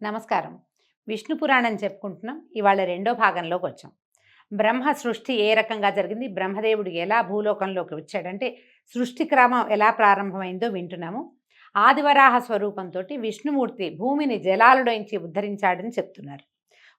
నమస్కారం. విష్ణు పురాణం చెప్పుకుంటున్నాం. ఇవాళ రెండో భాగంలోకి వచ్చాం. బ్రహ్మ సృష్టి ఏ రకంగా జరిగింది, బ్రహ్మదేవుడు ఎలా భూలోకంలోకి వచ్చాడంటే సృష్టి క్రమం ఎలా ప్రారంభమైందో వింటున్నాము. ఆదివరాహ స్వరూపంతో విష్ణుమూర్తి భూమిని జలాలలోంచి ఉద్ధరించాడని చెప్తున్నారు.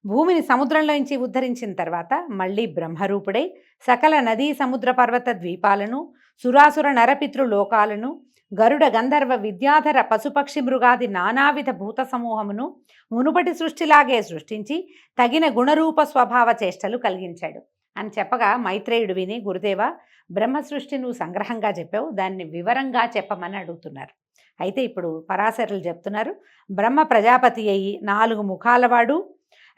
భూమిని సముద్రంలోంచి ఉద్ధరించిన తర్వాత మళ్ళీ బ్రహ్మరూపుడై సకల నదీ సముద్ర పర్వత ద్వీపాలను, సురాసుర నరపితృ లోకాలను, గరుడ గంధర్వ విద్యాధర పశుపక్షి మృగాది నానావిధ భూత సమూహమును మునుపటి సృష్టిలాగే సృష్టించి తగిన గుణరూప స్వభావ చేష్టలు కలిగించాడు అని చెప్పగా మైత్రేయుడు విని, గురుదేవ, బ్రహ్మ సృష్టి నువ్వు సంగ్రహంగా చెప్పావు, దాన్ని వివరంగా చెప్పమని అడుగుతున్నారు. అయితే ఇప్పుడు పరాశరులు చెప్తున్నారు, బ్రహ్మ ప్రజాపతి అయి 4 ముఖాలవాడు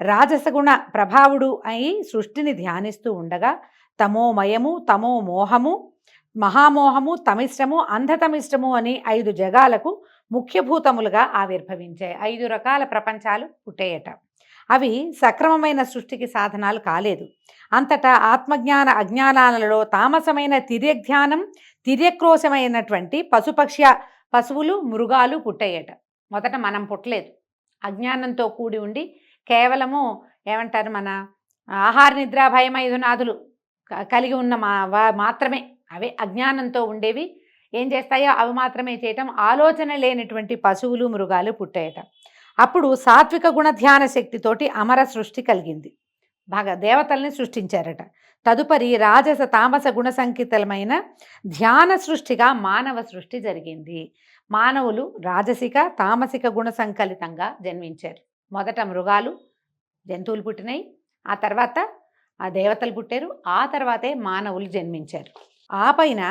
రాజసగుణ ప్రభావుడు అయి సృష్టిని ధ్యానిస్తూ ఉండగా తమోమయము, తమో మోహము, మహామోహము, తమిష్టము, అంధతమిష్టము అని 5 జగాలకు ముఖ్యభూతములుగా ఆవిర్భవించాయి. 5 రకాల ప్రపంచాలు పుట్టేయట. అవి సక్రమమైన సృష్టికి సాధనాలు కాలేదు. అంతటా ఆత్మజ్ఞాన అజ్ఞానాలలో తామసమైన తిర్యజ్ఞానం, తిర్యక్రోశమైనటువంటి పశువులు, మృగాలు పుట్టేయట. మొదట మనం పుట్టలేదు. అజ్ఞానంతో కూడి ఉండి కేవలము ఏమంటారు, మన ఆహార నిద్ర భయం 5 నాదులు కలిగి ఉన్న మాత్రమే, అవే అజ్ఞానంతో ఉండేవి. ఏం చేస్తాయో అవి మాత్రమే చేయటం, ఆలోచన లేనటువంటి పశువులు, మృగాలు పుట్టాయట. అప్పుడు సాత్విక గుణధ్యాన శక్తితోటి అమర సృష్టి కలిగింది. బాగా దేవతల్ని సృష్టించారట. తదుపరి రాజస తామస గుణ సంకేతమైన ధ్యాన సృష్టిగా మానవ సృష్టి జరిగింది. మానవులు రాజసిక తామసిక గుణ సంకలితంగా జన్మించారు. మొదట మృగాలు, జంతువులు పుట్టినాయి, ఆ తర్వాత ఆ దేవతలు పుట్టారు, ఆ తర్వాతే మానవులు జన్మించారు. ఆ పైన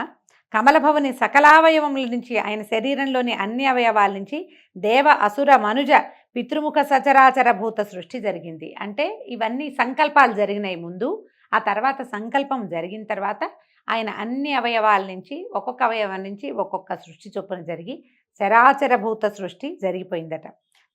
కమలభవని సకలావయవముల నుంచి, ఆయన శరీరంలోని అన్ని అవయవాల నుంచి దేవ అసుర మనుజ పితృముఖ సచరాచర భూత సృష్టి జరిగింది. అంటే ఇవన్నీ సంకల్పాలు జరిగినాయి ముందు, ఆ తర్వాత సంకల్పం జరిగిన తర్వాత ఆయన అన్ని అవయవాల నుంచి, ఒక్కొక్క అవయవం నుంచి ఒక్కొక్క సృష్టి చొప్పున జరిగి చరాచర భూత సృష్టి జరిగిపోయిందట.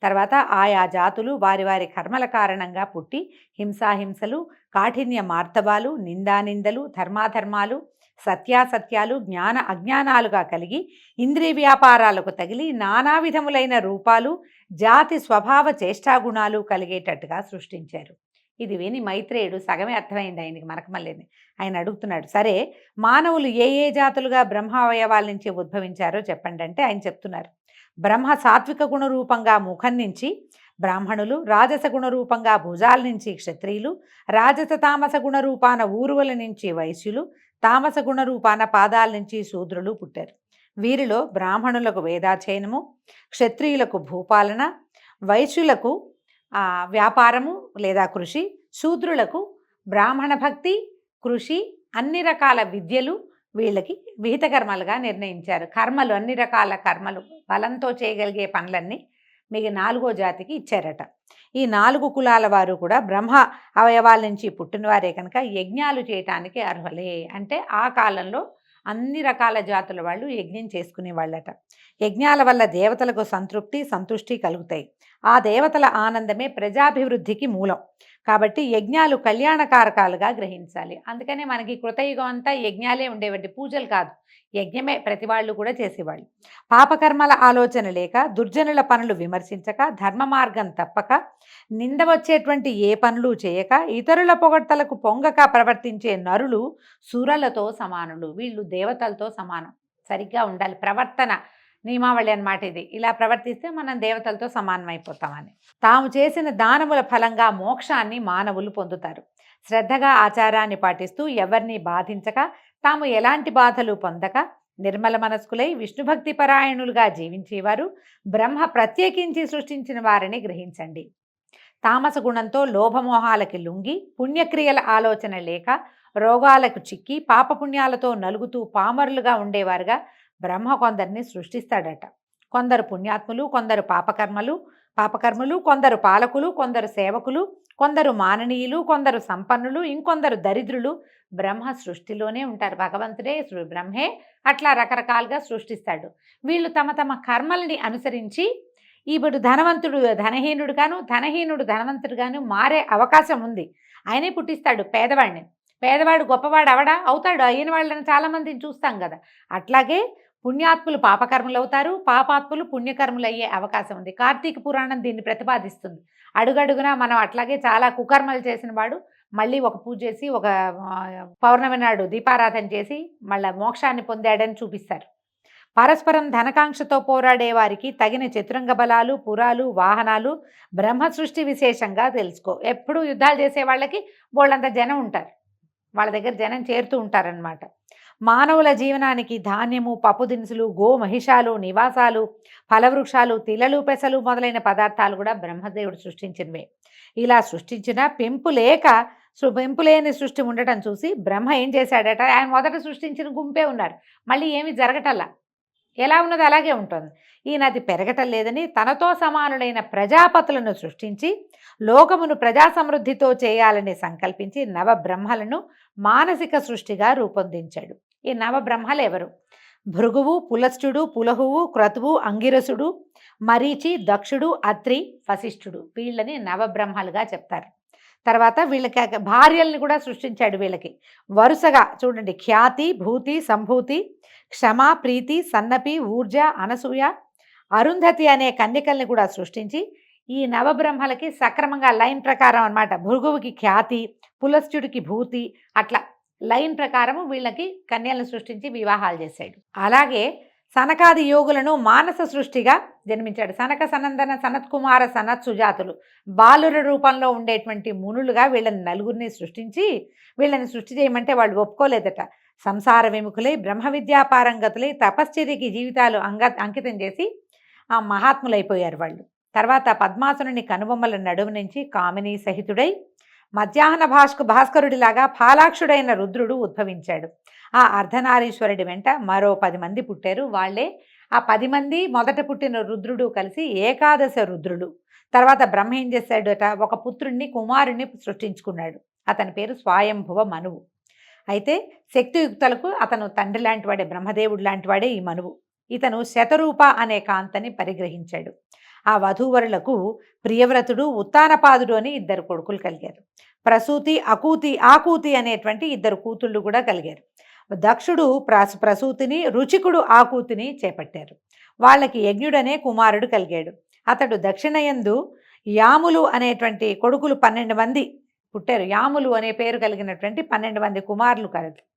తర్వాత ఆయా జాతులు వారి వారి కర్మల కారణంగా పుట్టి హింసాహింసలు, కాఠిన్య మార్తబాలు, నిందానిందలు, ధర్మాధర్మాలు, సత్యాసత్యాలు, జ్ఞాన అజ్ఞానాలుగా కలిగి ఇంద్రియ వ్యాపారాలకు తగిలి నానా విధములైన రూపాలు, జాతి స్వభావ చేష్టాగుణాలు కలిగేటట్టుగా సృష్టించారు. ఇది విని మైత్రేయుడు, సగమే అర్థమైంది ఆయనకి, మనకు మళ్ళీ ఆయన అడుగుతున్నాడు, సరే మానవులు ఏ ఏ జాతులుగా బ్రహ్మావయవాల నుంచి ఉద్భవించారో చెప్పండి అంటే ఆయన చెప్తున్నారు. బ్రహ్మ సాత్విక గుణ రూపంగా ముఖం నుంచి బ్రాహ్మణులు, రాజస గుణ రూపంగా భుజాల నుంచి క్షత్రియులు, రాజస తామస గుణ రూపాన ఊరువల నుంచి వైశ్యులు, తామస గుణ రూపాన పాదాల నుంచి శూద్రులు పుట్టారు. వీరిలో బ్రాహ్మణులకు వేదాధ్యయనము, క్షత్రియులకు భూపాలన, వైశ్యులకు వ్యాపారము లేదా కృషి, శూద్రులకు బ్రాహ్మణ భక్తి, కృషి, అన్ని రకాల విద్యలు వీళ్ళకి విహిత కర్మలుగా నిర్ణయించారు. కర్మలు, అన్ని రకాల కర్మలు, బలంతో చేయగలిగే పనులన్నీ మీకు 4వ జాతికి ఇచ్చారట. ఈ 4 కులాల వారు కూడా బ్రహ్మ అవయవాల నుంచి పుట్టినవారే కనుక యజ్ఞాలు చేయటానికి అర్హులే. అంటే ఆ కాలంలో అన్ని రకాల జాతుల వాళ్ళు యజ్ఞం చేసుకునే వాళ్ళట. యజ్ఞాల వల్ల దేవతలకు సంతృప్తి, సంతుష్టి కలుగుతాయి. ఆ దేవతల ఆనందమే ప్రజాభివృద్ధికి మూలం. కాబట్టి యజ్ఞాలు కళ్యాణకారకాలుగా గ్రహించాలి. అందుకనే మనకి కృతయుగం అంతా యజ్ఞాలే ఉండేవంటి, పూజలు కాదు, యజ్ఞమే ప్రతి వాళ్ళు కూడా చేసేవాళ్ళు. పాపకర్మల ఆలోచన లేక, దుర్జనుల పనులు విమర్శించక, ధర్మ మార్గం తప్పక, నింద వచ్చేటువంటి ఏ పనులు చేయక, ఇతరుల పొగడ్తలకు పొంగక ప్రవర్తించే నరులు సురలతో సమానులు. వీళ్ళు దేవతలతో సమానం. సరిగ్గా ఉండాలి ప్రవర్తన, నియమావళి అన్నమాట ఇది. ఇలా ప్రవర్తిస్తే మనం దేవతలతో సమానమైపోతామని. తాము చేసిన దానముల ఫలంగా మోక్షాన్ని మానవులు పొందుతారు. శ్రద్ధగా ఆచారాన్ని పాటిస్తూ ఎవరిని బాధించక, తాము ఎలాంటి బాధలు పొందక, నిర్మల మనస్కులై విష్ణుభక్తి పరాయణులుగా జీవించేవారు బ్రహ్మ ప్రత్యేకించి సృష్టించిన వారిని గ్రహించండి. తామస గుణంతో లోభమోహాలకి లొంగి, పుణ్యక్రియల ఆలోచన లేక, రోగాలకు చిక్కి, పాపపుణ్యాలతో నలుగుతూ పామరులుగా ఉండేవారుగా బ్రహ్మ కొందరిని సృష్టిస్తాడట. కొందరు పుణ్యాత్ములు, కొందరు పాపకర్మలు, కొందరు పాలకులు, కొందరు సేవకులు, కొందరు మాననీయులు, కొందరు సంపన్నులు, ఇంకొందరు దరిద్రులు బ్రహ్మ సృష్టిలోనే ఉంటారు. భగవంతుడే బ్రహ్మే అట్లా రకరకాలుగా సృష్టిస్తాడు. వీళ్ళు తమ తమ కర్మల్ని అనుసరించి ఇప్పుడు ధనవంతుడు ధనహీనుడుగాను, ధనహీనుడు ధనవంతుడుగాను మారే అవకాశం ఉంది. ఆయనే పుట్టిస్తాడు పేదవాడిని. పేదవాడు గొప్పవాడు అవుతాడు, అయిన వాళ్ళని చాలామందిని చూస్తాం కదా. అట్లాగే పుణ్యాత్ములు పాపకర్మలు అవుతారు, పాపాత్ములు పుణ్యకర్మలు అయ్యే అవకాశం ఉంది. కార్తీక పురాణం దీన్ని ప్రతిపాదిస్తుంది. అడుగడుగునా మనం అట్లాగే చాలా కుకర్మలు చేసిన వాడు మళ్ళీ ఒక పూజ చేసి ఒక పౌర్ణమి నాడు దీపారాధన చేసి మళ్ళీ మోక్షాన్ని పొందాడని చూపిస్తారు. పరస్పరం ధనకాంక్షతో పోరాడే వారికి తగిన చతురంగ బలాలు, పురాలు, వాహనాలు బ్రహ్మ సృష్టి విశేషంగా తెలుసుకో. ఎప్పుడు యుద్ధాలు చేసే వాళ్ళకి వాళ్ళంత జనం ఉంటారు, వాళ్ళ దగ్గర జనం చేరుతూ ఉంటారనమాట. మానవుల జీవనానికి ధాన్యము, పప్పు దినుసులు, మహిషాలు, నివాసాలు, ఫలవృక్షాలు, తిలలు, పెసలు మొదలైన పదార్థాలు కూడా బ్రహ్మదేవుడు సృష్టించినవే. ఇలా సృష్టించిన పెంపులేని సృష్టి ఉండటం చూసి బ్రహ్మ ఏం చేశాడట, ఆయన మొదట సృష్టించిన గుంపే ఉన్నారు, మళ్ళీ ఏమీ జరగటల్లా, ఎలా ఉన్నది అలాగే ఉంటుంది. ఈయనది పెరగటం లేదని తనతో సమానులైన ప్రజాపతులను సృష్టించి లోకమును ప్రజా సమృద్ధితో చేయాలని సంకల్పించి నవబ్రహ్మలను మానసిక సృష్టిగా రూపొందించాడు. ఈ నవబ్రహ్మలు ఎవరు? భృగువు, పులస్త్యుడు, పులహువు, క్రతువు, అంగిరసుడు, మరీచి, దక్షుడు, అత్రి, వశిష్ఠుడు. వీళ్ళని నవబ్రహ్మలుగా చెప్తారు. తర్వాత వీళ్ళకి భార్యల్ని కూడా సృష్టించాడు. వీళ్ళకి వరుసగా చూడండి, ఖ్యాతి, భూతి, సంభూతి, క్షమ, ప్రీతి, సన్నపి, ఊర్జ, అనసూయ, అరుంధతి అనే కన్యకల్ని కూడా సృష్టించి ఈ నవబ్రహ్మలకి సక్రమంగా లైన్ ప్రకారం అన్నమాట. భృగువుకి ఖ్యాతి, పులస్త్యుడికి భూతి, అట్లా లైన్ ప్రకారము వీళ్ళకి కన్యలను సృష్టించి వివాహాలు చేశాడు. అలాగే సనకాది యోగులను మానస సృష్టిగా జన్మించాడు. సనక, సనందన, సనత్కుమార, సనత్ సుజాతులు బాలుర రూపంలో ఉండేటువంటి మునులుగా వీళ్ళని నలుగురిని సృష్టించి వీళ్ళని సృష్టి చేయమంటే వాళ్ళు ఒప్పుకోలేదట. సంసార విముఖులై బ్రహ్మ విద్యాపారంగతులై తపశ్చర్యకి జీవితాలు అంకితం చేసి ఆ మహాత్ములైపోయారు వాళ్ళు. తర్వాత పద్మాసుని కనుబొమ్మల నడుము నుంచి కామిని సహితుడై మధ్యాహ్న భాస్కరుడిలాగా ఫాలాక్షుడైన రుద్రుడు ఉద్భవించాడు. ఆ అర్ధనారీశ్వరుడి వెంట మరో 10 మంది పుట్టారు. వాళ్ళే ఆ 10 మంది మొదట పుట్టిన రుద్రుడు కలిసి ఏకాదశ రుద్రుడు. తర్వాత బ్రహ్మ ఏం చేశాడట, ఒక పుత్రుణ్ణి, కుమారుణ్ణి సృష్టించుకున్నాడు. అతని పేరు స్వయంభువ మనువు. అయితే శక్తియుక్తులకు అతను తండ్రి లాంటి వాడే, బ్రహ్మదేవుడు లాంటి వాడే ఈ మనువు. ఇతను శతరూప అనే కాంతని పరిగ్రహించాడు. ఆ వధూవరులకు ప్రియవ్రతుడు, ఉత్తానపాదుడు అని 2 కొడుకులు కలిగారు. ప్రసూతి, ఆకూతి అనేటువంటి 2 కూతుళ్ళు కూడా కలిగారు. దక్షుడు ప్రసూతిని, రుచికుడు ఆకూతిని చేపట్టారు. వాళ్ళకి యజ్ఞుడనే కుమారుడు కలిగాడు. అతడు దక్షిణయందు యాములు అనేటువంటి కొడుకులు 12 మంది పుట్టారు. యాములు అనే పేరు కలిగినటువంటి 12 మంది కుమారులు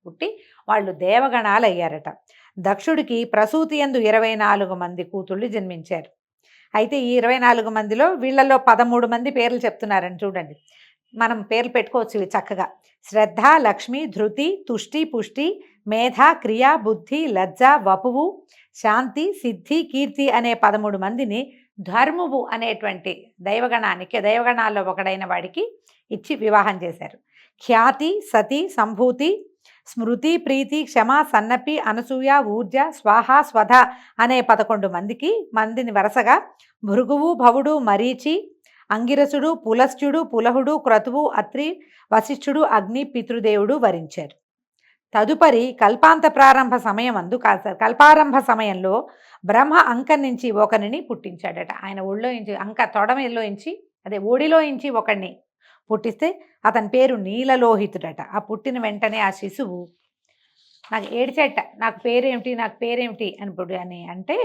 పుట్టి వాళ్ళు దేవగణాలు అయ్యారట. దక్షుడికి ప్రసూతి యందు 24 మంది కూతుళ్ళు జన్మించారు. అయితే ఈ 24 మందిలో వీళ్ళలో 13 మంది పేర్లు చెప్తున్నారని చూడండి. మనం పేర్లు పెట్టుకోవచ్చు ఇవి చక్కగా. శ్రద్ధ, లక్ష్మి, ధృతి, తుష్టి, పుష్టి, మేధ, క్రియ, బుద్ధి, లజ్జ, వపువు, శాంతి, సిద్ధి, కీర్తి అనే 13 మందిని ధర్మువు అనేటువంటి దైవగణాల్లో ఒకడైన వాడికి ఇచ్చి వివాహం చేశారు. ఖ్యాతి, సతి, సంభూతి, స్మృతి, ప్రీతి, క్షమ, సన్నపి, అనసూయ, ఊర్జ, స్వాహ, స్వధ అనే 11 మందిని వరుసగా భృగువు, భవుడు, మరీచి, అంగిరసుడు, పులస్త్యుడు, పులహుడు, క్రతువు, అత్రి, వశిష్ఠుడు, అగ్ని, పితృదేవుడు వరించారు. తదుపరి కల్పారంభ సమయంలో బ్రహ్మ అంకం నుంచి ఒకరిని పుట్టించాడట. ఆయన ఒడిలో ఇంచి ఒకడిని పుట్టిస్తే అతని పేరు నీలలోహితుడట. ఆ పుట్టిన వెంటనే ఆ శిశువు నాకు ఏడ్చేట, నాకు పేరేమిటి అని అంటే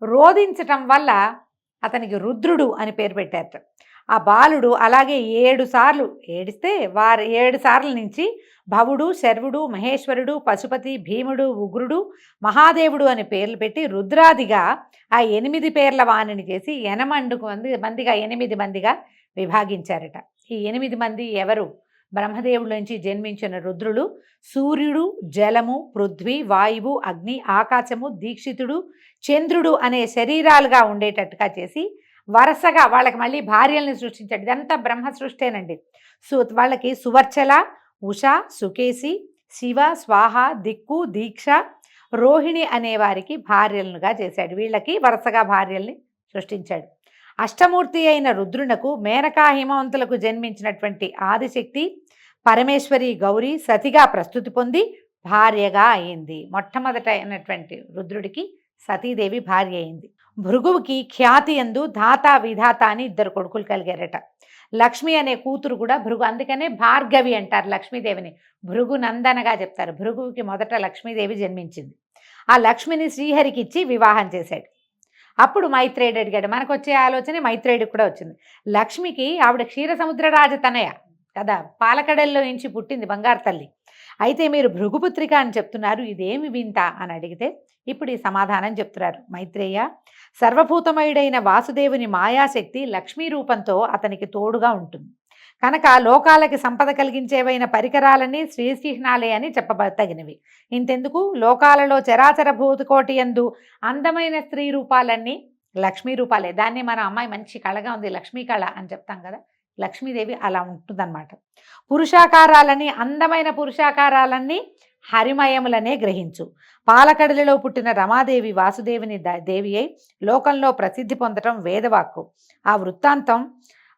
రోధించటం వల్ల అతనికి రుద్రుడు అని పేరు పెట్టారట. ఆ బాలుడు అలాగే 7 సార్లు ఏడిస్తే 7 సార్ల నుంచి భవుడు, శర్వుడు, మహేశ్వరుడు, పశుపతి, భీముడు, ఉగ్రుడు, మహాదేవుడు అని పేర్లు పెట్టి రుద్రాదిగా ఆ 8 పేర్ల వాణిని చేసి 8 మందిగా విభాగించారట. ఈ 8 మంది ఎవరు? బ్రహ్మదేవుడి నుంచి జన్మించిన రుద్రులు సూర్యుడు, జలము, పృథ్వీ, వాయువు, అగ్ని, ఆకాశము, దీక్షితుడు, చంద్రుడు అనే శరీరాలుగా ఉండేటట్టుగా చేసి వరుసగా వాళ్ళకి మళ్ళీ భార్యల్ని సృష్టించాడు. ఇదంతా బ్రహ్మ సృష్టేనండి. వాళ్ళకి సువర్చల, ఉష, సుకేసి, శివ, స్వాహ, దిక్కు, దీక్ష, రోహిణి అనే వారికి భార్యలుగా చేశాడు. వీళ్ళకి వరుసగా భార్యల్ని సృష్టించాడు. అష్టమూర్తి అయిన రుద్రునకు మేనకా హిమవంతులకు జన్మించినటువంటి ఆదిశక్తి పరమేశ్వరి గౌరీ సతిగా ప్రస్తుతి పొంది భార్యగా అయింది. మొట్టమొదట అయినటువంటి రుద్రుడికి సతీదేవి భార్య అయింది. భృగువుకి ఖ్యాతి యందు ధాత, విధాత అని 2 కొడుకులు కలిగారట. లక్ష్మి అనే కూతురు కూడా భృగు, అందుకనే భార్గవి అంటారు లక్ష్మీదేవిని. భృగు నందనగా చెప్తారు. భృగువుకి మొదట లక్ష్మీదేవి జన్మించింది. ఆ లక్ష్మిని శ్రీహరికి ఇచ్చి వివాహం చేశాడు. అప్పుడు మైత్రేయుడు అడిగాడు. మనకు వచ్చే ఆలోచనే మైత్రేయుడికి కూడా వచ్చింది. లక్ష్మికి ఆవిడ క్షీరసముద్ర రాజతనయ కదా, పాలకడల్లో నుంచి పుట్టింది బంగారు తల్లి. అయితే మీరు భృగుపుత్రిక అని చెప్తున్నారు, ఇదేమి వింత అని అడిగితే ఇప్పుడు ఈ సమాధానం చెప్తున్నారు మైత్రేయ. సర్వభూతమయుడైన వాసుదేవుని మాయాశక్తి లక్ష్మీ రూపంతో అతనికి తోడుగా ఉంటుంది కనుక లోకాలకి సంపద కలిగించేవైన పరికరాలన్నీ శ్రీచిహ్నాలే అని చెప్పబడతగినవి. ఇంతెందుకు, లోకాలలో చరాచర భూతకోటి యందు అందమైన స్త్రీ రూపాలన్నీ లక్ష్మీ రూపాలే. దాన్ని మన అమ్మాయి మంచి కళగా ఉంది, లక్ష్మీ కళ అని చెప్తాం కదా, లక్ష్మీదేవి అలా ఉంటుందన్నమాట. పురుషాకారాలన్నీ, అందమైన పురుషాకారాలన్నీ హరిమయములనే గ్రహించు. పాలకడలిలో పుట్టిన రమాదేవి వాసుదేవుని దేవి అయి లోకంలో ప్రసిద్ధి పొందటం వేదవాక్కు. ఆ వృత్తాంతం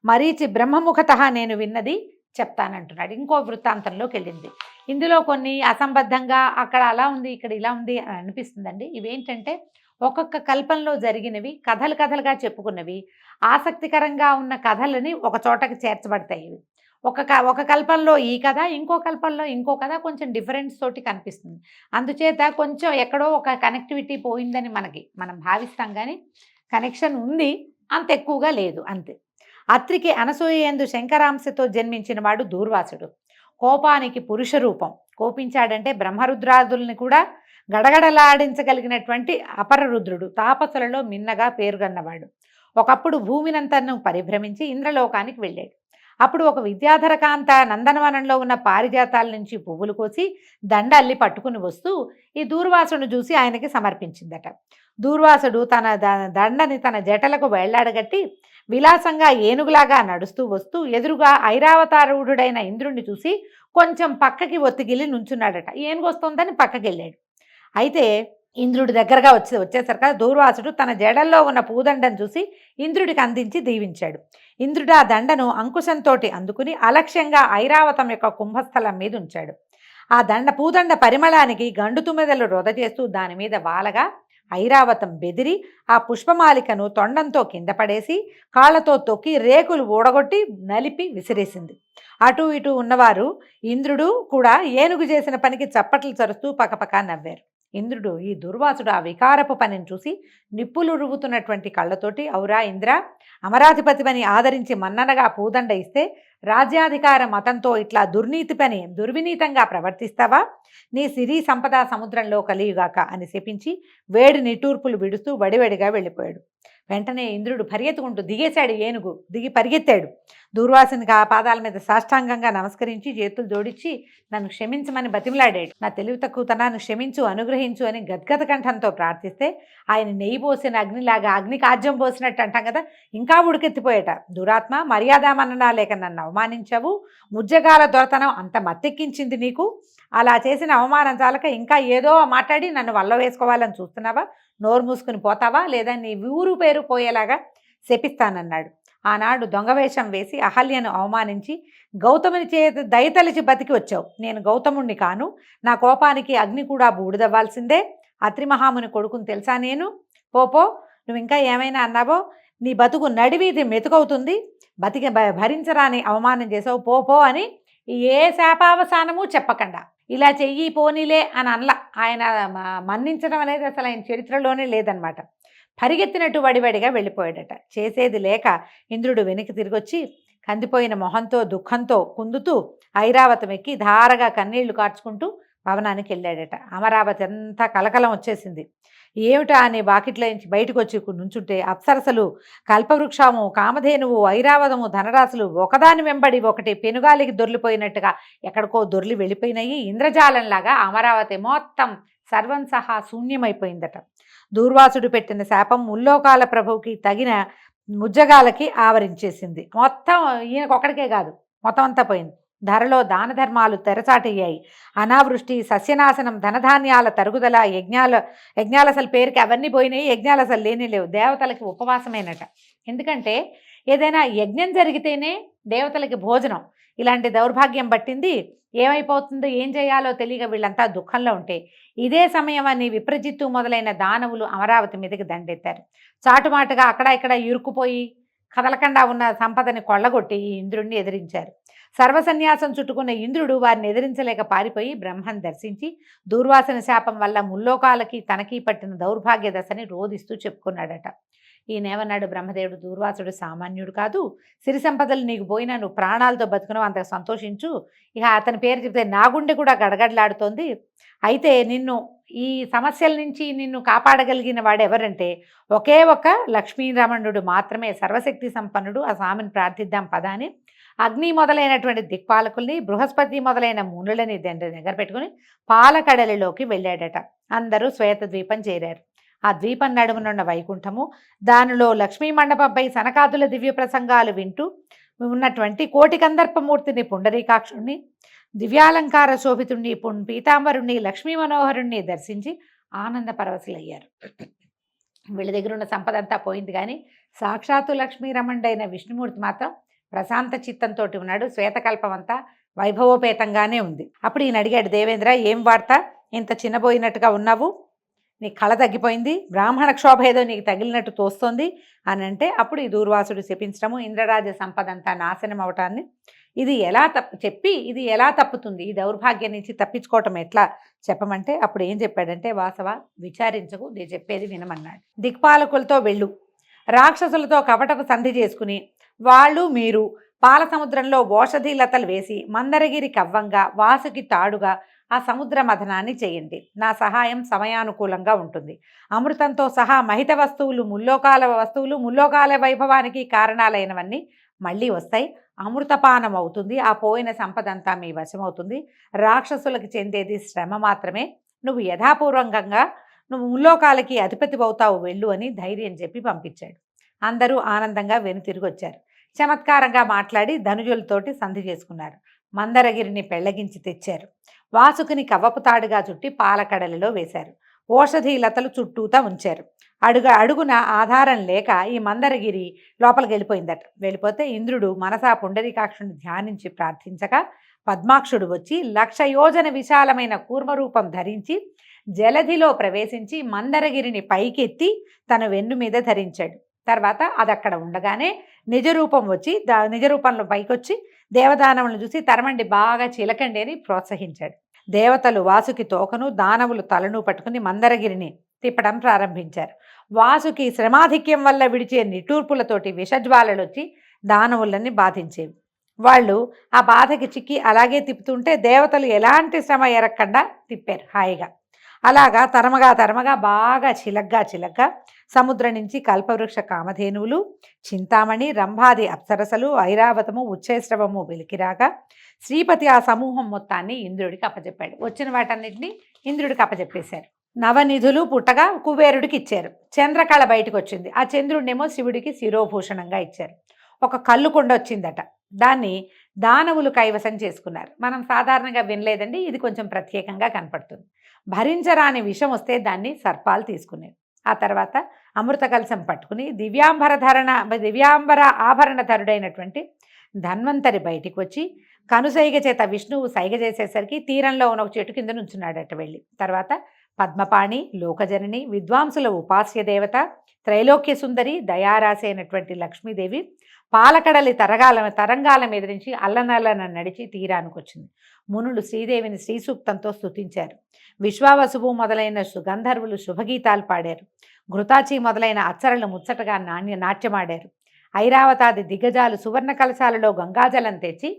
మరీచి బ్రహ్మముఖత నేను విన్నది చెప్తానంటున్నాడు. ఇంకో వృత్తాంతంలోకి వెళ్ళింది. ఇందులో కొన్ని అసంబద్ధంగా అక్కడ అలా ఉంది ఇక్కడ ఇలా ఉంది అని అనిపిస్తుందండి. ఇవేంటంటే ఒక్కొక్క కల్పంలో జరిగినవి, కథలు కథలుగా చెప్పుకున్నవి, ఆసక్తికరంగా ఉన్న కథలని ఒక చోటకి చేర్చబడతాయి. ఇవి ఒక కల్పంలో ఈ కథ, ఇంకో కల్పంలో ఇంకో కథ, కొంచెం డిఫరెన్స్ తోటి కనిపిస్తుంది. అందుచేత కొంచెం ఎక్కడో ఒక కనెక్టివిటీ పోయిందని మనం భావిస్తాం, కానీ కనెక్షన్ ఉంది, అంత ఎక్కువగా లేదు అంతే. అత్రికి అనసూయందు శంకరాంశతో జన్మించిన వాడు దూర్వాసుడు. కోపానికి పురుష రూపం. కోపించాడంటే బ్రహ్మరుద్రాదుల్ని కూడా గడగడలాడించగలిగినటువంటి అపరరుద్రుడు. తాపసులలో మిన్నగా పేరుగన్నవాడు. ఒకప్పుడు భూమినంతను పరిభ్రమించి ఇంద్రలోకానికి వెళ్ళాడు. అప్పుడు ఒక విద్యాధర కాంత నందనవనంలో ఉన్న పారిజాతాల నుంచి పువ్వులు కోసి దండ అల్లి పట్టుకుని వస్తూ ఈ దూర్వాసును చూసి ఆయనకి సమర్పించిందట. దూర్వాసుడు తన దండని తన జటలకు వేళ్లాడగట్టి విలాసంగా ఏనుగులాగా నడుస్తూ వస్తూ ఎదురుగా ఐరావతారూఢుడైన ఇంద్రుణ్ణి చూసి కొంచెం పక్కకి ఒత్తిగిలి నుంచున్నాడట. ఏనుగు వస్తుందని పక్కకి వెళ్ళాడు. అయితే ఇంద్రుడి దగ్గరగా వచ్చేసరికి దూర్వాసుడు తన జడల్లో ఉన్న పూదండను చూసి ఇంద్రుడికి అందించి దీవించాడు. ఇంద్రుడు ఆ దండను అంకుశంతో అందుకుని అలక్ష్యంగా ఐరావతం యొక్క కుంభస్థలం మీద ఉంచాడు. ఆ పూదండ పరిమళానికి గండు తుమ్మెదలు రొద చేస్తూ దాని మీద వాలగా ఐరావతం బెదిరి ఆ పుష్పమాలికను తొండంతో కింద పడేసి కాళ్లతో తొక్కి రేకులు ఊడగొట్టి నలిపి విసిరేసింది. అటు ఇటు ఉన్నవారు ఇంద్రుడు కూడా ఏనుగు చేసిన పనికి చప్పట్లు చరుస్తూ పకపక నవ్వారు. ఇంద్రుడు ఈ దుర్వాసుడు ఆ వికారపు పనిని చూసి నిప్పులు రువ్వుతున్నటువంటి కళ్ళతోటి, ఔరా ఇంద్ర, అమరాధిపతిపని ఆదరించి మన్ననగా పూదండ ఇస్తే రాజ్యాధికార మతంతో ఇట్లా దుర్వినీతంగా ప్రవర్తిస్తావా? నీ సిరి సంపద సముద్రంలో కలియుగాక అని శపించి వేడి నిట్టూర్పులు విడుస్తూ వడివడిగా వెళ్ళిపోయాడు. వెంటనే ఇంద్రుడు పరిగెత్తుకుంటూ దిగేశాడు. ఏనుగు దిగి పరిగెత్తాడు. దూర్వాసునికి ఆ పాదాల మీద సాష్టాంగంగా నమస్కరించి చేతులు జోడించి నన్ను క్షమించమని బతిమలాడాడు. నా తెలివి తక్కువతనాన్ని క్షమించు, అనుగ్రహించు అని గద్గద కంఠంతో ప్రార్థిస్తే ఆయన నెయ్యి పోసిన అగ్నిలాగా, అగ్ని కాజ్యం పోసినట్టు అంటాం కదా, ఇంకా ఉడికెత్తిపోయేట. దురాత్మ, మర్యాదామన్నా లేక నన్ను అవమానించావు. ముజ్జగాల దొరతనం అంత మత్తెక్కించింది నీకు. అలా చేసిన అవమానం చాలక ఇంకా ఏదో మాట్లాడి నన్ను వల్ల వేసుకోవాలని చూస్తున్నావా? నోరు మూసుకుని పోతావా, లేదా నీ ఊరు పేరు పోయేలాగా శపిస్తానన్నాడు. ఆనాడు దొంగవేషం వేసి అహల్యను అవమానించి గౌతముని చేతి దయతలిచి బతికి వచ్చావు. నేను గౌతముణ్ణి కాను. నా కోపానికి అగ్ని కూడా బూడిదవ్వాల్సిందే. అత్రిమహాముని కొడుకుని తెలుసా నేను? పోపో, నువ్వు ఇంకా ఏమైనా అన్నావో నీ బతుకు నడివీధి మెతుకవుతుంది. భరించరాని అవమానం చేసావు, పోపో అని ఏ శాపావసానము చెప్పకుండా ఇలా చెయ్యి పోనీలే అని అనలా. ఆయన మన్నించడం అనేది అసలు ఆయన చరిత్రలోనే లేదనమాట. పరిగెత్తినట్టు వడివడిగా వెళ్ళిపోయాడట. చేసేది లేక ఇంద్రుడు వెనక్కి తిరిగొచ్చి కందిపోయిన మొహంతో దుఃఖంతో కుందుతూ ఐరావతం ఎక్కి ధారగా కన్నీళ్లు కార్చుకుంటూ భవనానికి వెళ్ళాడట. అమరావతి అంతా కలకలం వచ్చేసింది. ఏమిటా అని వాకిట్లో నుంచి బయటకు వచ్చి నుంచుంటే అప్సరసలు, కల్పవృక్షము, కామధేనువు, ఐరావతము, ధనరాశులు ఒకదాని వెంబడి ఒకటి పెనుగాలికి దొర్లిపోయినట్టుగా ఎక్కడికో దొర్లి వెళ్ళిపోయినాయి. ఇంద్రజాలంలాగా అమరావతి మొత్తం సర్వం సహా శూన్యమైపోయిందట. దూర్వాసుడు పెట్టిన శాపం ముల్లోకాల ప్రభువుకి తగిన ముజ్జగాలకి ఆవరించేసింది. మొత్తం ఈయనకొక్కడికే కాదు, మొత్తం అంతా పోయింది. ధరలో దాన ధర్మాలు తెరచాటయ్యాయి. అనావృష్టి, సస్యనాశనం, ధనధాన్యాల తరుగుదల, యజ్ఞాలు అసలు పేరుకి అవన్నీ పోయినాయి. యజ్ఞాలు అసలు లేనే లేవు. దేవతలకి ఉపవాసమేనట. ఎందుకంటే ఏదైనా యజ్ఞం జరిగితేనే దేవతలకి భోజనం. ఇలాంటి దౌర్భాగ్యం పట్టింది. ఏమైపోతుందో ఏం చేయాలో తెలియక వీళ్ళంతా దుఃఖంలో ఉంటే ఇదే సమయం అని విప్రజిత్తు మొదలైన దానవులు అమరావతి మీదకి దండెత్తారు. చాటుమాటుగా అక్కడ ఇక్కడ ఇరుక్కుపోయి కదలకుండా ఉన్న సంపదని కొల్లగొట్టి ఇంద్రుణ్ణి ఎదిరించారు. సర్వసన్యాసం చుట్టుకున్న ఇంద్రుడు వారిని ఎదిరించలేక పారిపోయి బ్రహ్మను దర్శించి దూర్వాసన శాపం వల్ల ముల్లోకాలకి తనకి పట్టిన దౌర్భాగ్య దశని రోధిస్తూ చెప్పుకున్నాడట. ఈయనేమన్నాడు బ్రహ్మదేవుడు, దూర్వాసుడు సామాన్యుడు కాదు, సిరి సంపదలు నీకు పోయినా నువ్వు ప్రాణాలతో బతుకున్నావు, అంత సంతోషించు. ఇక అతని పేరు చెప్తే నా గుండె కూడా గడగడలాడుతోంది. అయితే నిన్ను ఈ సమస్యల నుంచి నిన్ను కాపాడగలిగిన వాడు ఎవరంటే ఒకే ఒక లక్ష్మీరమణుడు మాత్రమే, సర్వశక్తి సంపన్నుడు. ఆ స్వామిని ప్రార్థిద్దాం పదా అని అగ్ని మొదలైనటువంటి దిక్పాలకుల్ని, బృహస్పతి మొదలైన మునులని దగ్గర పెట్టుకుని పాలకడలిలోకి వెళ్ళాడట. అందరూ శ్వేత ద్వీపం చేరారు. ఆ ద్వీపం నడుమునున్న వైకుంఠము, దానిలో లక్ష్మీ మండపంపై సనకాదుల దివ్య ప్రసంగాలు వింటూ ఉన్నటువంటి కోటి కందర్పమూర్తిని, పుండరీకాక్షుణ్ణి, దివ్యాలంకార శోభితుణ్ణి, పీతాంబరుణ్ణి, లక్ష్మీ మనోహరుణ్ణి దర్శించి ఆనంద పరవశులయ్యారు. వీళ్ళ దగ్గర ఉన్న సంపద అంతా పోయింది, కానీ సాక్షాత్తు లక్ష్మీరమణుడైన విష్ణుమూర్తి మాత్రం ప్రశాంత చిత్తంతో ఉన్నాడు. శ్వేతకల్పం అంతా వైభవోపేతంగానే ఉంది. అప్పుడు ఈయన అడిగాడు, దేవేంద్ర ఏం వార్త, ఇంత చిన్నబోయినట్టుగా ఉన్నావు, నీ కళ తగ్గిపోయింది, బ్రాహ్మణ క్షోభ ఏదో నీకు తగిలినట్టు తోస్తోంది అని అంటే, అప్పుడు ఈ దూర్వాసుడు శపించడము, ఇంద్రరాజ సంపద అంతా నాశనం అవటాన్ని, ఇది ఎలా తప్పుతుంది, ఈ దౌర్భాగ్యం నుంచి తప్పించుకోవటం ఎట్లా చెప్పమంటే, అప్పుడు ఏం చెప్పాడంటే, వాసవ విచారించకు, నేను చెప్పేది వినమన్నాడు. దిక్పాలకులతో వెళ్ళు, రాక్షసులతో కపటపు సంధి చేసుకుని వాళ్ళు మీరు పాల సముద్రంలో ఓషధి లతలు వేసి మందరగిరి కవ్వంగా వాసుకి తాడుగా ఆ సముద్ర మథనాన్ని చేయండి. నా సహాయం సమయానుకూలంగా ఉంటుంది. అమృతంతో సహా మహిత వస్తువులు, ముల్లోకాల వైభవానికి కారణాలైనవన్నీ మళ్ళీ వస్తాయి. అమృతపానం అవుతుంది. ఆ పోయిన సంపదంతా మీ వశమవుతుంది. రాక్షసులకు చెందేది శ్రమ మాత్రమే. నువ్వు యథాపూర్వకంగా నువ్వు ముల్లోకాలకి అధిపతి అవుతావు, వెళ్ళు అని ధైర్యం చెప్పి పంపించాడు. అందరూ ఆనందంగా వెనుతిరిగి వచ్చారు. చమత్కారంగా మాట్లాడి ధనుజులతోటి సంధి చేసుకున్నారు. మందరగిరిని పెళ్లగించి తెచ్చారు. వాసుకుని కవ్వపు తాడుగా చుట్టి పాలకడలిలో వేశారు. ఓషధి లతలు చుట్టూతా ఉంచారు. అడుగున ఆధారం లేక ఈ మందరగిరి లోపలికి వెళ్ళిపోయిందట. వెళ్ళిపోతే ఇంద్రుడు మనసా పుండరీకాక్షుని ధ్యానించి ప్రార్థించగా పద్మాక్షుడు వచ్చి 1,00,000 యోజన విశాలమైన కూర్మరూపం ధరించి జలధిలో ప్రవేశించి మందరగిరిని పైకెత్తి తన వెన్ను మీద ధరించాడు. తర్వాత అది అక్కడ ఉండగానే నిజరూపం వచ్చి నిజరూపంలో పైకొచ్చి దేవదానవులను చూసి తరమండి, బాగా చిలకండి అని ప్రోత్సహించాడు. దేవతలు వాసుకి తోకను, దానవులు తలను పట్టుకుని మందరగిరిని తిప్పడం ప్రారంభించారు. వాసుకి శ్రమాధిక్యం వల్ల విడిచే నిట్టూర్పులతోటి విషజ్వాలలు వచ్చి దానవులని బాధించేవి. వాళ్ళు ఆ బాధకి చిక్కి అలాగే తిప్పుతుంటే దేవతలు ఎలాంటి శ్రమ ఎరక్కుండా తిప్పారు హాయిగా. అలాగా తరమగా బాగా చిలగ్గా సముద్రం నుంచి కల్పవృక్ష కామధేనువులు, చింతామణి, రంభాది అప్సరసలు, ఐరావతము, ఉచ్చైశ్రవము వెలికిరాగా శ్రీపతి ఆ సమూహం మొత్తాన్ని ఇంద్రుడికి అప్పచెప్పాడు. వచ్చిన వాటన్నిటిని ఇంద్రుడికి అప్పచెప్పేశారు. నవనిధులు పుట్టగా కుబేరుడికి ఇచ్చారు. చంద్రకళ బయటకు వచ్చింది. ఆ చంద్రుడినేమో శివుడికి శిరోభూషణంగా ఇచ్చారు. ఒక కళ్ళు కొండ వచ్చిందట, దాన్ని దానవులు కైవసం చేసుకున్నారు. మనం సాధారణంగా వినలేదండి, ఇది కొంచెం ప్రత్యేకంగా కనపడుతుంది. భరించరాని విషం వస్తే దాన్ని సర్పాలు తీసుకునేవి. ఆ తర్వాత అమృత కలశం పట్టుకుని దివ్యాంబర ఆభరణధరుడైనటువంటి ధన్వంతరి బయటికి వచ్చి కనుసైగ చేత విష్ణువు సైగ చేసేసరికి తీరంలో ఉన్న ఒక చెట్టు కింద నుంచున్నాడట వెళ్ళి. తర్వాత పద్మపాణి, లోకజనని, విద్వాంసుల ఉపాస్య దేవత, త్రైలోక్య సుందరి, దయారాశి అయినటువంటి లక్ష్మీదేవి పాలకడలి తరంగాల మీద నుంచి అల్లనల్లన నడిచి తీరానికి వచ్చింది. మునులు శ్రీదేవిని శ్రీసూక్తంతో స్తుతించారు. విశ్వావసువు మొదలైన సుగంధర్వులు శుభగీతాలు పాడారు. ఘృతాచి మొదలైన అచ్చరలు ముచ్చటగా నాట్యమాడారు. ఐరావతాది దిగ్గజాలు సువర్ణ కలశాలలో గంగాజలం తెచ్చి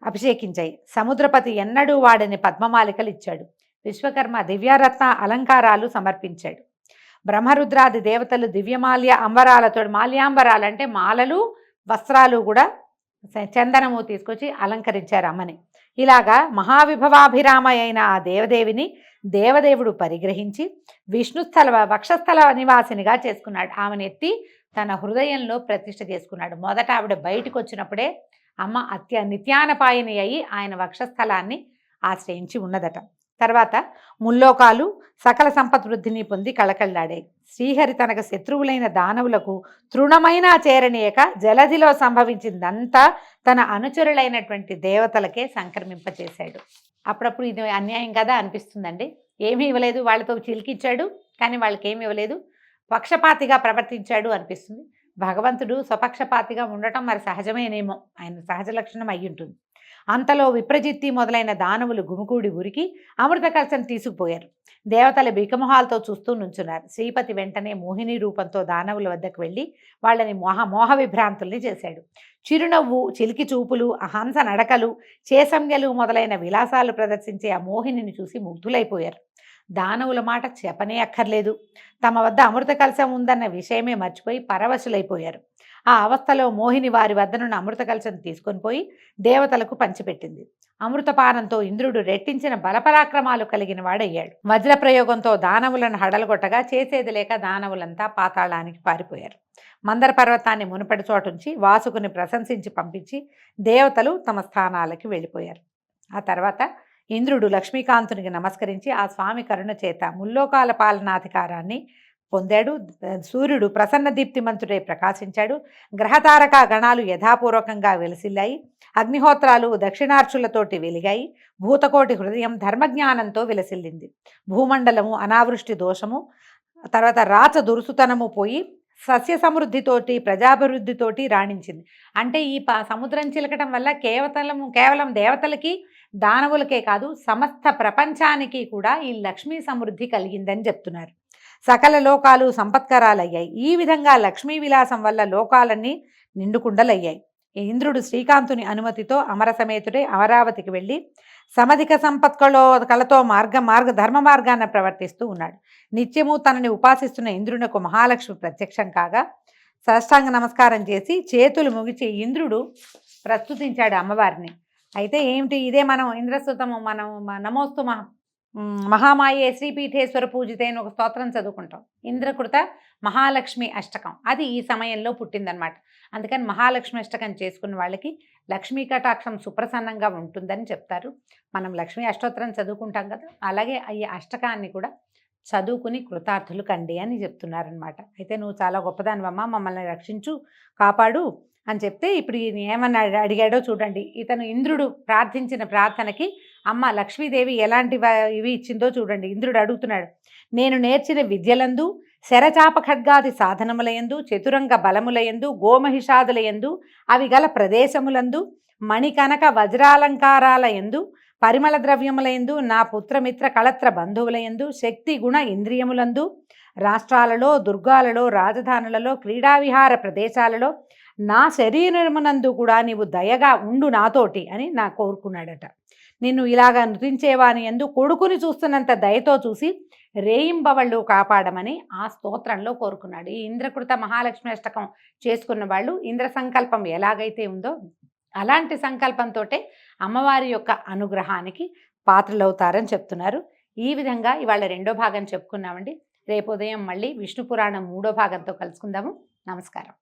అభిషేకించాయి. సముద్రపతి ఎన్నడూ వాడని పద్మమాలికలు ఇచ్చాడు. విశ్వకర్మ దివ్యరత్న అలంకారాలు సమర్పించాడు. బ్రహ్మరుద్రాది దేవతలు దివ్యమాల్య అంబరాలతో, మాల్యాంబరాలు అంటే మాలలు, వస్త్రాలు కూడా చందనము తీసుకొచ్చి అలంకరించారు అమ్మని. ఇలాగా మహావిభవాభిరామ అయిన ఆ దేవదేవిని దేవదేవుడు పరిగ్రహించి విష్ణుస్థల వక్షస్థల నివాసినిగా చేసుకున్నాడు. ఆమెను ఎత్తి తన హృదయంలో ప్రతిష్ఠ చేసుకున్నాడు. మొదట ఆవిడ బయటకు వచ్చినప్పుడే అమ్మ నిత్యానపాయిని అయి ఆయన వక్షస్థలాన్ని ఆశ్రయించి ఉన్నదట. తర్వాత ముల్లోకాలు సకల సంపద్వృద్ధిని పొంది కళకళలాడాయి. శ్రీహరి తనకు శత్రువులైన దానవులకు తృణమైన చేరనీయక జలధిలో సంభవించిందంతా తన అనుచరులైనటువంటి దేవతలకే సంక్రమింపచేశాడు. అప్పుడప్పుడు ఇది అన్యాయం కదా అనిపిస్తుందండి. ఏమీ ఇవ్వలేదు, వాళ్ళతో చిలికిచ్చాడు కానీ వాళ్ళకి ఏమి ఇవ్వలేదు, పక్షపాతిగా ప్రవర్తించాడు అనిపిస్తుంది. భగవంతుడు స్వపక్షపాతిగా ఉండటం మరి సహజమేనేమో, ఆయన సహజ లక్షణం అయ్యి ఉంటుంది. అంతలో విప్రజిత్తి మొదలైన దానవులు గుమికూడి ఉరికి అమృత కలశం తీసుకుపోయారు. దేవతల బికమొహాలతో చూస్తూ నుంచున్నారు. శ్రీపతి వెంటనే మోహిని రూపంతో దానవుల వద్దకు వెళ్ళి వాళ్ళని మోహ విభ్రాంతుల్ని చేశాడు. చిరునవ్వు, చిలికి చూపులు, హంస నడకలు, చేసంజ్ఞలు మొదలైన విలాసాలు ప్రదర్శించే ఆ మోహినిని చూసి ముగ్ధులైపోయారు. దానవుల మాట చెప్పనే అక్కర్లేదు. తమ వద్ద అమృత కలశం ఉందన్న విషయమే మర్చిపోయి పరవశులైపోయారు. ఆ అవస్థలో మోహిని వారి వద్దనున్న అమృత కలశం తీసుకొని పోయి దేవతలకు పంచిపెట్టింది. అమృతపానంతో ఇంద్రుడు రెట్టించిన బలపరాక్రమాలు కలిగిన వాడయ్యాడు. వజ్ర ప్రయోగంతో దానవులను హడలగొట్టగా చేసేది లేక దానవులంతా పాతాళానికి పారిపోయారు. మందర పర్వతాన్ని మునుపటి చోటుంచి వాసుకుని ప్రశంసించి పంపించి దేవతలు తమ స్థానాలకి వెళ్ళిపోయారు. ఆ తర్వాత ఇంద్రుడు లక్ష్మీకాంతునికి నమస్కరించి ఆ స్వామి కరుణ చేత ముల్లోకాల పాలనాధికారాన్ని పొందాడు. సూర్యుడు ప్రసన్న దీప్తిమంతుడై ప్రకాశించాడు. గ్రహతారక గణాలు యథాపూర్వకంగా వెలసిల్లాయి. అగ్నిహోత్రాలు దక్షిణార్చులతోటి వెలిగాయి. భూతకోటి హృదయం ధర్మజ్ఞానంతో విలసిల్లింది. భూమండలము అనావృష్టి దోషము, తర్వాత రాచ దురుసుతనము పోయి సస్య సమృద్ధితోటి ప్రజాభివృద్ధితోటి రాణించింది. అంటే ఈ సముద్రం చిలకటం వల్ల కేవలం దేవతలకి దానవులకే కాదు సమస్త ప్రపంచానికి కూడా ఈ లక్ష్మీ సమృద్ధి కలిగిందని చెప్తున్నారు. సకల లోకాలు సంపత్కరాలయ్యాయి. ఈ విధంగా లక్ష్మీ విలాసం వల్ల లోకాలన్నీ నిండుకుండలయ్యాయి. ఇంద్రుడు శ్రీకాంతుని అనుమతితో అమరసమేతుడే అమరావతికి వెళ్ళి సమధిక కళతో ధర్మ మార్గాన్ని ప్రవర్తిస్తూ ఉన్నాడు. నిత్యము తనని ఉపాసిస్తున్న ఇంద్రునకు మహాలక్ష్మి ప్రత్యక్షం కాగా సాష్టాంగ నమస్కారం చేసి చేతులు ముగిచి ఇంద్రుడు ప్రస్తుతించాడు అమ్మవారిని. అయితే ఏమిటి, ఇదే మనం ఇంద్రస్తుతము, మనం నమోస్తు మహామాయే శ్రీపీఠేశ్వర పూజితే అని ఒక స్తోత్రం చదువుకుంటాం. ఇంద్రకృత మహాలక్ష్మి అష్టకం అది ఈ సమయంలో పుట్టిందనమాట. అందుకని మహాలక్ష్మి అష్టకం చేసుకున్న వాళ్ళకి లక్ష్మీ కటాక్షం సుప్రసన్నంగా ఉంటుందని చెప్తారు. మనం లక్ష్మీ అష్టోత్తరం చదువుకుంటాం కదా, అలాగే ఈ అష్టకాన్ని కూడా చదువుకుని కృతార్థులు కండి అని చెప్తున్నారనమాట. అయితే నువ్వు చాలా గొప్పదానివమ్మ, మమ్మల్ని రక్షించు, కాపాడు అని చెప్తే ఇప్పుడు ఈయన ఏమన్నా అడిగాడో చూడండి. ఇతను ఇంద్రుడు ప్రార్థించిన ప్రార్థనకి అమ్మ లక్ష్మీదేవి ఎలాంటి ఇవి ఇచ్చిందో చూడండి. ఇంద్రుడు అడుగుతున్నాడు, నేను నేర్చిన విద్యలందు, శరచాప ఖడ్గాది సాధనములయందు, చతురంగ బలములయందు, గోమహిషాదులయందు, అవి గల ప్రదేశములందు, మణికనక వజ్రాలంకారాలయందు, పరిమళ ద్రవ్యములయందు, నా పుత్రమిత్ర కళత్ర బంధువులయందు, శక్తి గుణ ఇంద్రియములందు, రాష్ట్రాలలో, దుర్గాలలో, రాజధానులలో, క్రీడావిహార ప్రదేశాలలో, నా శరీరమునందు కూడా నీవు దయగా ఉండు నాతోటి అని నా కోరుకున్నాడట. నిన్ను ఇలాగా నృతించేవాని యందు కొడుకుని చూస్తున్నంత దయతో చూసి రేయింబవళ్ళు కాపాడమని ఆ స్తోత్రంలో కోరుకున్నాడు. ఈ ఇంద్రకృత మహాలక్ష్మి అష్టకం చేసుకున్న వాళ్ళు ఇంద్ర సంకల్పం ఎలాగైతే ఉందో అలాంటి సంకల్పంతో అమ్మవారి యొక్క అనుగ్రహానికి పాత్రలవుతారని చెప్తున్నారు. ఈ విధంగా ఇవాళ రెండో భాగం చెప్పుకున్నామండి. రేపు ఉదయం మళ్ళీ విష్ణు పురాణం 3వ భాగంతో కలుసుకుందాము. నమస్కారం.